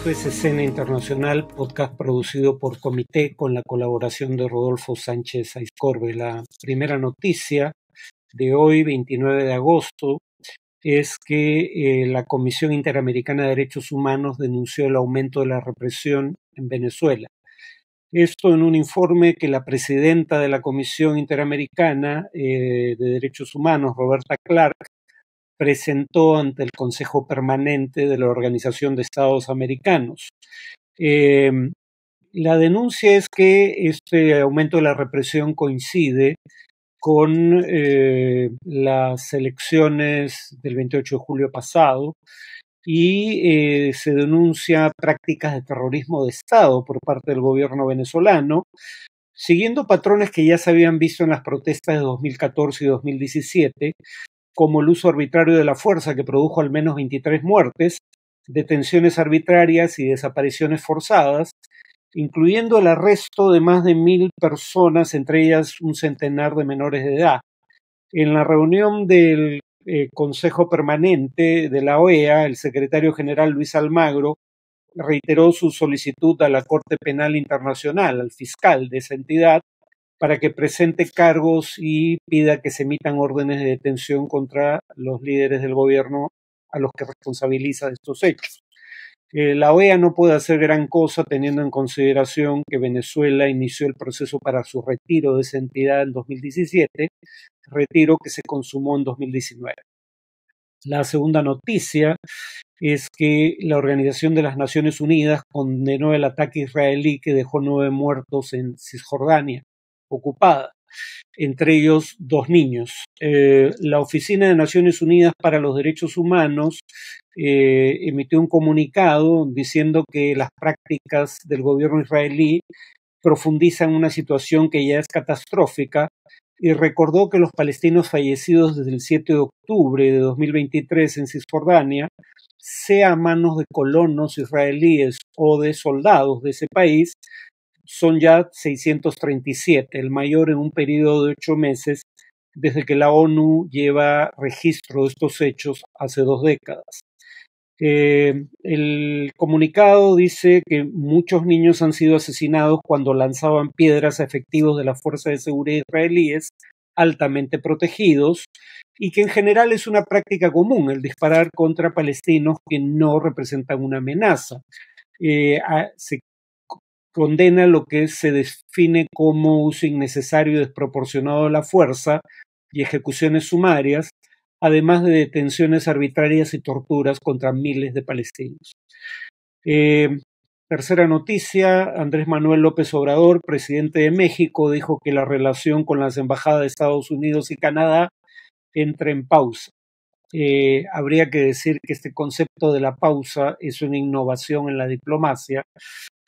Esto es Escena Internacional, podcast producido por Comité con la colaboración de Rodolfo Sánchez Aizcorbe. La primera noticia de hoy, 29 de agosto, es que la Comisión Interamericana de Derechos Humanos denunció el aumento de la represión en Venezuela. Esto en un informe que la presidenta de la Comisión Interamericana de Derechos Humanos, Roberta Clark, presentó ante el Consejo Permanente de la Organización de Estados Americanos. La denuncia es que este aumento de la represión coincide con las elecciones del 28 de julio pasado y se denuncia prácticas de terrorismo de Estado por parte del gobierno venezolano, siguiendo patrones que ya se habían visto en las protestas de 2014 y 2017, como el uso arbitrario de la fuerza que produjo al menos 23 muertes, detenciones arbitrarias y desapariciones forzadas, incluyendo el arresto de más de 1.000 personas, entre ellas un centenar de menores de edad. En la reunión del Consejo Permanente de la OEA, el secretario general Luis Almagro reiteró su solicitud a la Corte Penal Internacional, al fiscal de esa entidad, para que presente cargos y pida que se emitan órdenes de detención contra los líderes del gobierno a los que responsabiliza de estos hechos. La OEA no puede hacer gran cosa teniendo en consideración que Venezuela inició el proceso para su retiro de esa entidad en 2017, retiro que se consumó en 2019. La segunda noticia es que la Organización de las Naciones Unidas condenó el ataque israelí que dejó 9 muertos en Cisjordania ocupada, entre ellos 2 niños. La Oficina de Naciones Unidas para los Derechos Humanos emitió un comunicado diciendo que las prácticas del gobierno israelí profundizan una situación que ya es catastrófica y recordó que los palestinos fallecidos desde el 7 de octubre de 2023 en Cisjordania, sea a manos de colonos israelíes o de soldados de ese país, son ya 637, el mayor en un periodo de 8 meses desde que la ONU lleva registro de estos hechos hace 2 décadas. El comunicado dice que muchos niños han sido asesinados cuando lanzaban piedras a efectivos de las fuerzas de seguridad israelíes altamente protegidos y que en general es una práctica común el disparar contra palestinos que no representan una amenaza. Se condena lo que se define como uso innecesario y desproporcionado de la fuerza y ejecuciones sumarias, además de detenciones arbitrarias y torturas contra miles de palestinos. Tercera noticia, Andrés Manuel López Obrador, presidente de México, dijo que la relación con las embajadas de Estados Unidos y Canadá entra en pausa. Habría que decir que este concepto de la pausa es una innovación en la diplomacia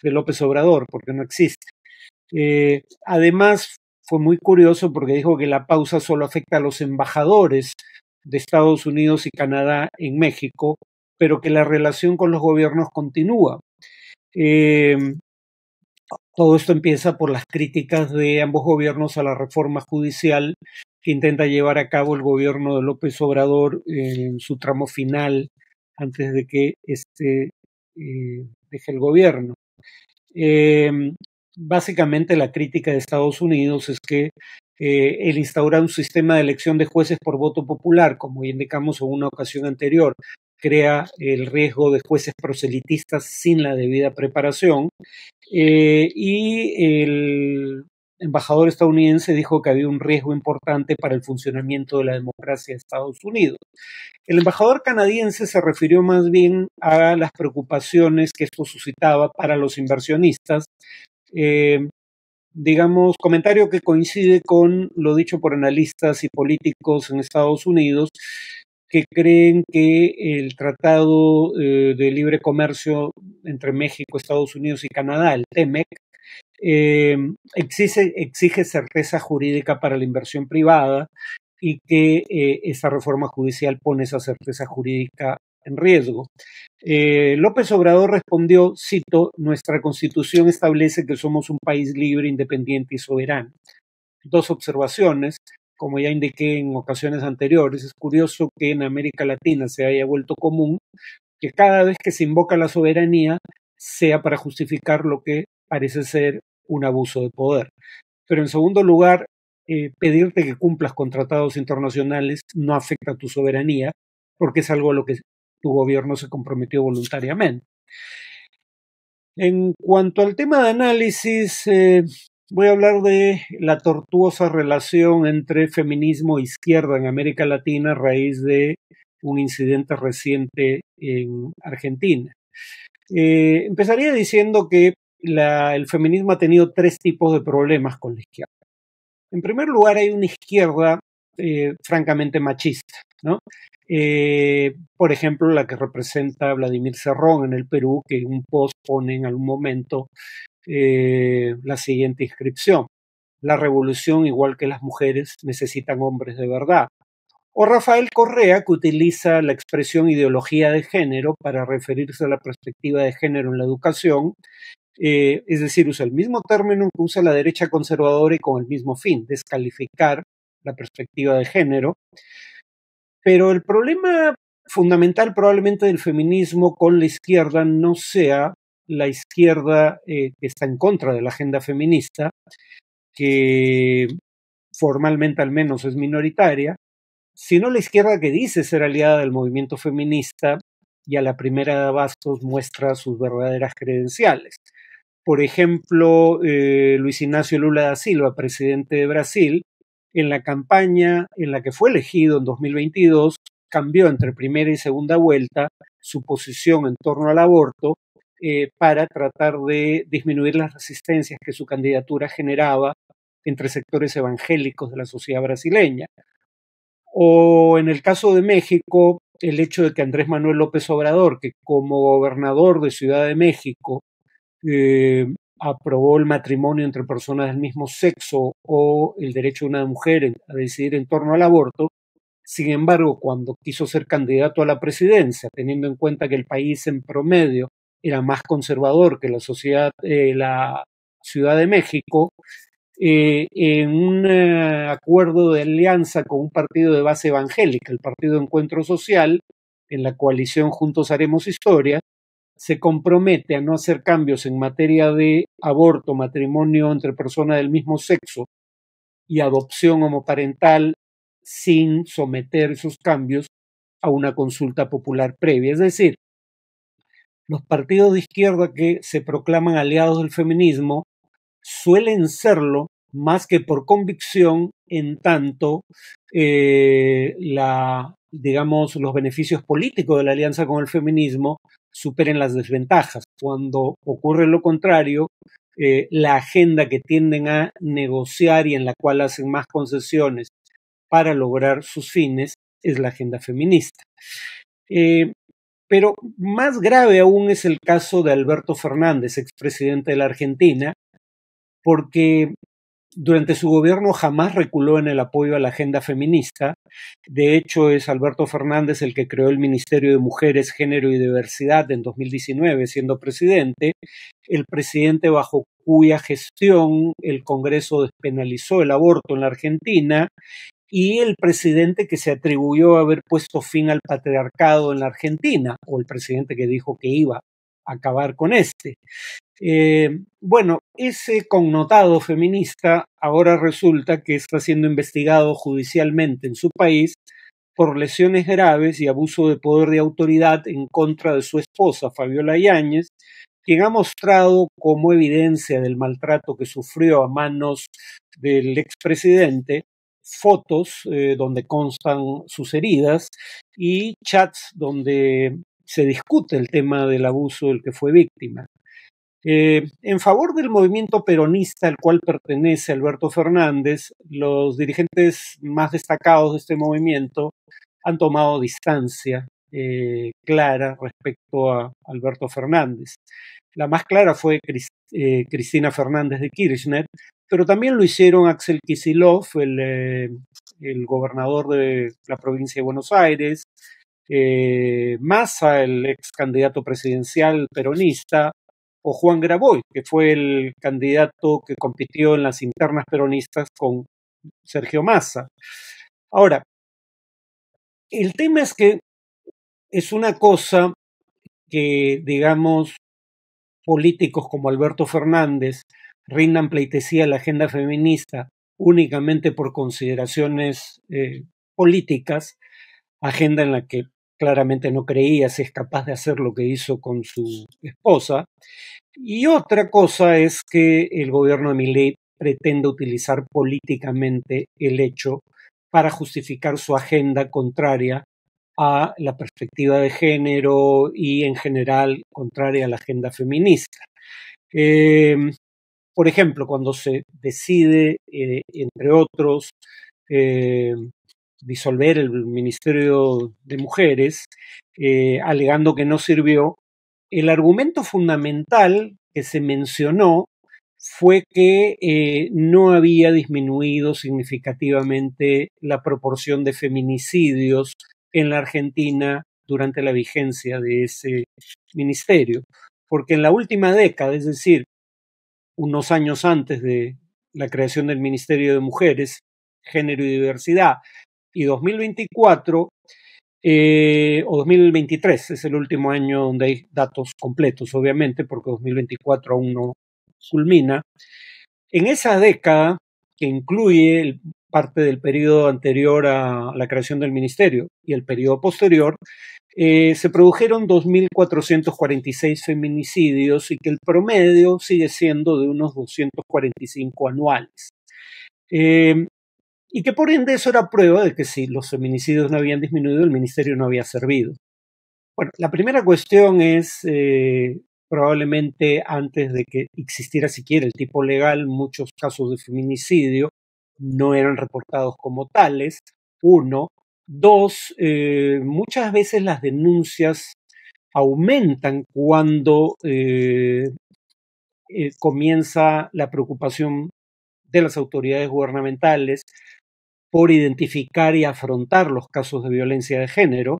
de López Obrador, porque no existe. Además, fue muy curioso porque dijo que la pausa solo afecta a los embajadores de Estados Unidos y Canadá en México, pero que la relación con los gobiernos continúa. Todo esto empieza por las críticas de ambos gobiernos a la reforma judicial que intenta llevar a cabo el gobierno de López Obrador en su tramo final antes de que deje el gobierno. Básicamente la crítica de Estados Unidos es que el instaurar un sistema de elección de jueces por voto popular, como indicamos en una ocasión anterior, crea el riesgo de jueces proselitistas sin la debida preparación, y el embajador estadounidense dijo que había un riesgo importante para el funcionamiento de la democracia de Estados Unidos. El embajador canadiense se refirió más bien a las preocupaciones que esto suscitaba para los inversionistas, digamos, comentario que coincide con lo dicho por analistas y políticos en Estados Unidos, que creen que el Tratado de Libre Comercio entre México, Estados Unidos y Canadá, el TEMEC, exige certeza jurídica para la inversión privada y que esa reforma judicial pone esa certeza jurídica en riesgo. López Obrador respondió, cito, nuestra Constitución establece que somos un país libre, independiente y soberano. 2 observaciones. Como ya indiqué en ocasiones anteriores, es curioso que en América Latina se haya vuelto común que cada vez que se invoca la soberanía, sea para justificar lo que parece ser un abuso de poder. Pero en segundo lugar, pedirte que cumplas con tratados internacionales no afecta a tu soberanía, porque es algo a lo que tu gobierno se comprometió voluntariamente. En cuanto al tema de análisis, voy a hablar de la tortuosa relación entre feminismo e izquierda en América Latina a raíz de un incidente reciente en Argentina. Empezaría diciendo que el feminismo ha tenido tres tipos de problemas con la izquierda. En primer lugar, hay una izquierda francamente machista, ¿no? Por ejemplo, la que representa Vladimir Cerrón en el Perú, que en un post pone en algún momento la siguiente inscripción: la revolución, igual que las mujeres, necesitan hombres de verdad. O Rafael Correa, que utiliza la expresión ideología de género para referirse a la perspectiva de género en la educación, es decir, usa el mismo término que usa la derecha conservadora y con el mismo fin, descalificar la perspectiva de género. Pero el problema fundamental probablemente del feminismo con la izquierda no sea la izquierda que está en contra de la agenda feminista, que formalmente al menos es minoritaria, sino la izquierda que dice ser aliada del movimiento feminista y a la primera de bastos muestra sus verdaderas credenciales. Por ejemplo, Luis Ignacio Lula da Silva, presidente de Brasil, en la campaña en la que fue elegido en 2022, cambió entre primera y segunda vuelta su posición en torno al aborto para tratar de disminuir las resistencias que su candidatura generaba entre sectores evangélicos de la sociedad brasileña. O en el caso de México, el hecho de que Andrés Manuel López Obrador, que como gobernador de Ciudad de México aprobó el matrimonio entre personas del mismo sexo o el derecho de una mujer a decidir en torno al aborto. Sin embargo, cuando quiso ser candidato a la presidencia, teniendo en cuenta que el país en promedio era más conservador que la Ciudad de México, en un acuerdo de alianza con un partido de base evangélica, el Partido Encuentro Social, en la coalición Juntos Haremos Historia, se compromete a no hacer cambios en materia de aborto, matrimonio entre personas del mismo sexo y adopción homoparental sin someter esos cambios a una consulta popular previa. Es decir, los partidos de izquierda que se proclaman aliados del feminismo suelen serlo más que por convicción, en tanto digamos, los beneficios políticos de la alianza con el feminismo superen las desventajas. Cuando ocurre lo contrario, la agenda que tienden a negociar y en la cual hacen más concesiones para lograr sus fines es la agenda feminista. Pero más grave aún es el caso de Alberto Fernández, expresidente de la Argentina, porque durante su gobierno jamás reculó en el apoyo a la agenda feminista. De hecho, es Alberto Fernández el que creó el Ministerio de Mujeres, Género y Diversidad en 2019, siendo presidente, el presidente bajo cuya gestión el Congreso despenalizó el aborto en la Argentina, y el presidente que se atribuyó a haber puesto fin al patriarcado en la Argentina, o el presidente que dijo que iba a acabar con este. Bueno, ese connotado feminista ahora resulta que está siendo investigado judicialmente en su país por lesiones graves y abuso de poder de autoridad en contra de su esposa, Fabiola Yáñez, quien ha mostrado como evidencia del maltrato que sufrió a manos del expresidente fotos donde constan sus heridas y chats donde se discute el tema del abuso del que fue víctima. En favor del movimiento peronista al cual pertenece Alberto Fernández, los dirigentes más destacados de este movimiento han tomado distancia clara respecto a Alberto Fernández. La más clara fue Cristina Fernández de Kirchner, pero también lo hicieron Axel Kicillof, el gobernador de la provincia de Buenos Aires, Massa, el ex candidato presidencial peronista, o Juan Graboy, que fue el candidato que compitió en las internas peronistas con Sergio Massa. Ahora, el tema es que es una cosa que, digamos, políticos como Alberto Fernández rindan pleitesía a la agenda feminista únicamente por consideraciones políticas, agenda en la que claramente no creía si es capaz de hacer lo que hizo con su esposa. Y otra cosa es que el gobierno de Milei pretende utilizar políticamente el hecho para justificar su agenda contraria a la perspectiva de género y en general contraria a la agenda feminista. Por ejemplo, cuando se decide, entre otros, disolver el Ministerio de Mujeres, alegando que no sirvió, el argumento fundamental que se mencionó fue que no había disminuido significativamente la proporción de feminicidios en la Argentina durante la vigencia de ese ministerio, porque en la última década, es decir, unos años antes de la creación del Ministerio de Mujeres, Género y Diversidad, y 2024, o 2023, es el último año donde hay datos completos, obviamente, porque 2024 aún no culmina. En esa década, que incluye parte del periodo anterior a la creación del ministerio y el periodo posterior, se produjeron 2.446 feminicidios y que el promedio sigue siendo de unos 245 anuales. Y que por ende eso era prueba de que si los feminicidios no habían disminuido, el ministerio no había servido. Bueno, la primera cuestión es, probablemente antes de que existiera siquiera el tipo legal, muchos casos de feminicidio no eran reportados como tales, uno. Dos, muchas veces las denuncias aumentan cuando comienza la preocupación de las autoridades gubernamentales por identificar y afrontar los casos de violencia de género.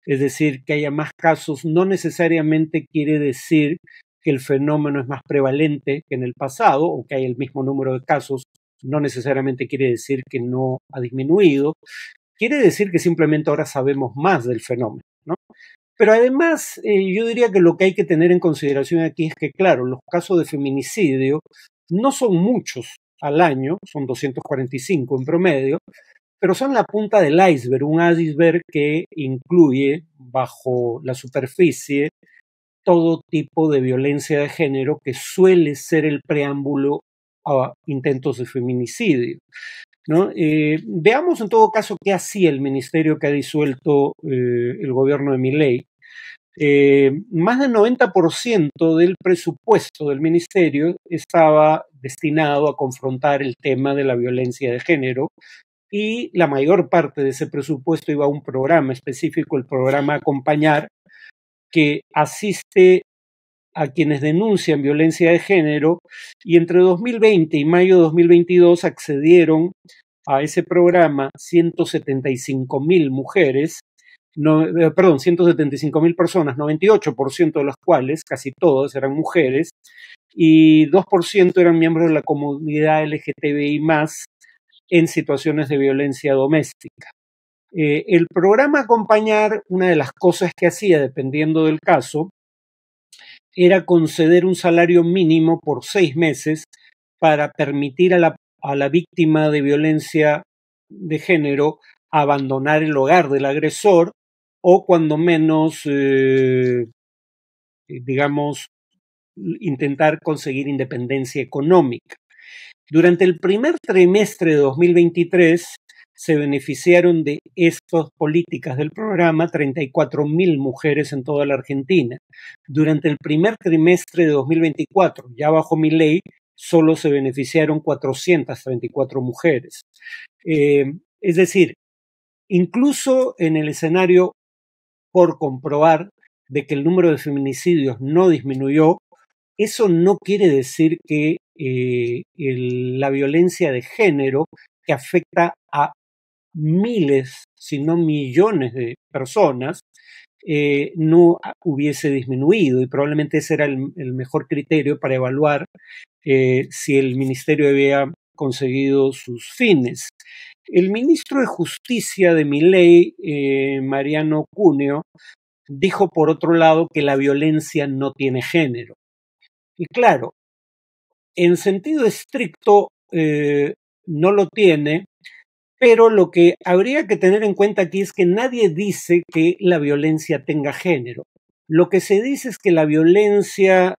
Es decir, que haya más casos no necesariamente quiere decir que el fenómeno es más prevalente que en el pasado o que hay el mismo número de casos, no necesariamente quiere decir que no ha disminuido, quiere decir que simplemente ahora sabemos más del fenómeno, ¿no? Pero además, yo diría que lo que hay que tener en consideración aquí es que, claro, los casos de feminicidio no son muchos al año, son 245 en promedio, pero son la punta del iceberg, un iceberg que incluye bajo la superficie todo tipo de violencia de género que suele ser el preámbulo a intentos de feminicidio, ¿no? Veamos en todo caso qué hacía el ministerio que ha disuelto el gobierno de Milei. Más del 90% del presupuesto del ministerio estaba destinado a confrontar el tema de la violencia de género y la mayor parte de ese presupuesto iba a un programa específico, el programa Acompañar, que asiste a quienes denuncian violencia de género, y entre 2020 y mayo de 2022 accedieron a ese programa 175.000 mujeres, 175.000 personas, 98% de las cuales, casi todas, eran mujeres, y 2% eran miembros de la comunidad LGTBI+, en situaciones de violencia doméstica. El programa Acompañar, una de las cosas que hacía, dependiendo del caso, era conceder un salario mínimo por 6 meses para permitir a la víctima de violencia de género abandonar el hogar del agresor o cuando menos, digamos, intentar conseguir independencia económica. Durante el primer trimestre de 2023 se beneficiaron de estas políticas del programa 34.000 mujeres en toda la Argentina. Durante el primer trimestre de 2024, ya bajo Milei, solo se beneficiaron 434 mujeres. Es decir, incluso en el escenario por comprobar de que el número de feminicidios no disminuyó, eso no quiere decir que la violencia de género, que afecta a miles, si no millones de personas, no hubiese disminuido, y probablemente ese era el mejor criterio para evaluar si el ministerio había conseguido sus fines. El ministro de Justicia de Milei, Mariano Cuneo, dijo por otro lado que la violencia no tiene género. Y claro, en sentido estricto no lo tiene, pero lo que habría que tener en cuenta aquí es que nadie dice que la violencia tenga género. Lo que se dice es que la violencia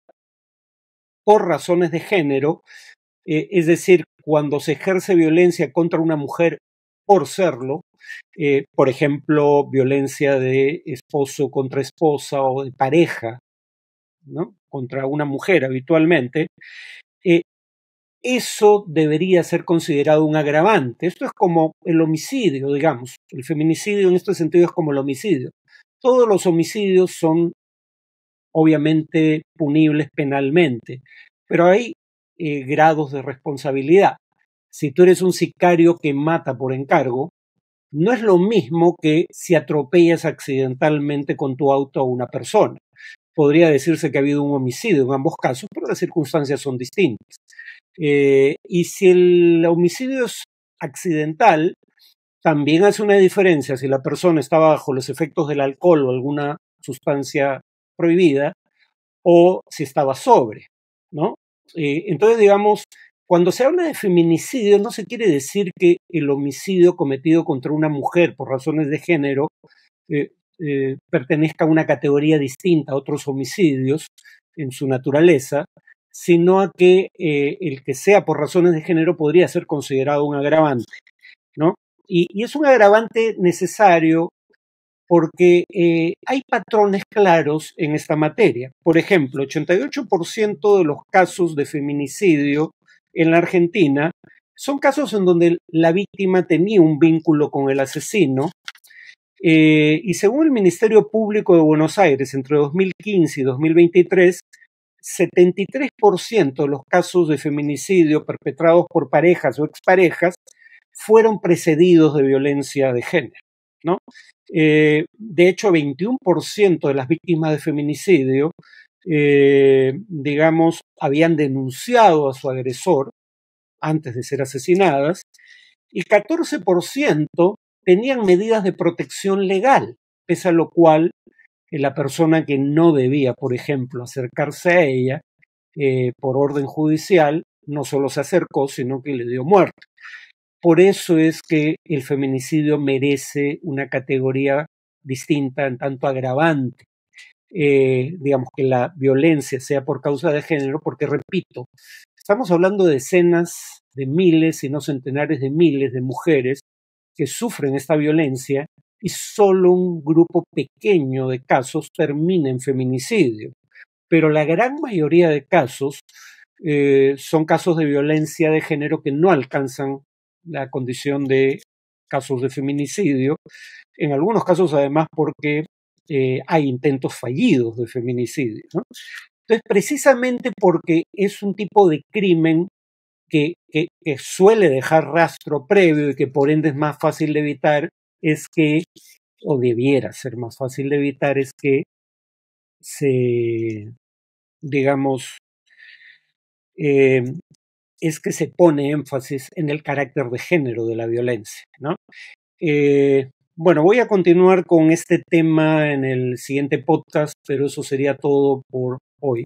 por razones de género, es decir, cuando se ejerce violencia contra una mujer por serlo, por ejemplo, violencia de esposo contra esposa o de pareja, ¿no?, contra una mujer habitualmente, eso debería ser considerado un agravante. Esto es como el homicidio, digamos. El feminicidio en este sentido es como el homicidio. Todos los homicidios son obviamente punibles penalmente, pero hay grados de responsabilidad. Si tú eres un sicario que mata por encargo, no es lo mismo que si atropellas accidentalmente con tu auto a una persona. Podría decirse que ha habido un homicidio en ambos casos, pero las circunstancias son distintas. Y si el homicidio es accidental, también hace una diferencia si la persona está bajo los efectos del alcohol o alguna sustancia prohibida o si estaba sobre, ¿no? Entonces, digamos, cuando se habla de feminicidio no se quiere decir que el homicidio cometido contra una mujer por razones de género pertenezca a una categoría distinta a otros homicidios en su naturaleza, sino a que el que sea por razones de género podría ser considerado un agravante, ¿no? Y es un agravante necesario porque hay patrones claros en esta materia. Por ejemplo, 88% de los casos de feminicidio en la Argentina son casos en donde la víctima tenía un vínculo con el asesino, y según el Ministerio Público de Buenos Aires, entre 2015 y 2023, 73% de los casos de feminicidio perpetrados por parejas o exparejas fueron precedidos de violencia de género, ¿no? De hecho, 21% de las víctimas de feminicidio, digamos, habían denunciado a su agresor antes de ser asesinadas, y 14% tenían medidas de protección legal, pese a lo cual la persona que no debía, por ejemplo, acercarse a ella por orden judicial, no solo se acercó, sino que le dio muerte. Por eso es que el feminicidio merece una categoría distinta, en tanto agravante. Digamos, que la violencia sea por causa de género, porque, repito, estamos hablando de decenas de miles, si no centenares de miles de mujeres que sufren esta violencia y solo un grupo pequeño de casos termina en feminicidio. Pero la gran mayoría de casos son casos de violencia de género que no alcanzan la condición de casos de feminicidio, en algunos casos además porque hay intentos fallidos de feminicidio, ¿no? Entonces, precisamente porque es un tipo de crimen que suele dejar rastro previo y que por ende es más fácil de evitar, es que, o debiera ser más fácil de evitar, es que se, digamos, es que se pone énfasis en el carácter de género de la violencia, ¿no? Bueno, voy a continuar con este tema en el siguiente podcast, pero eso sería todo por hoy.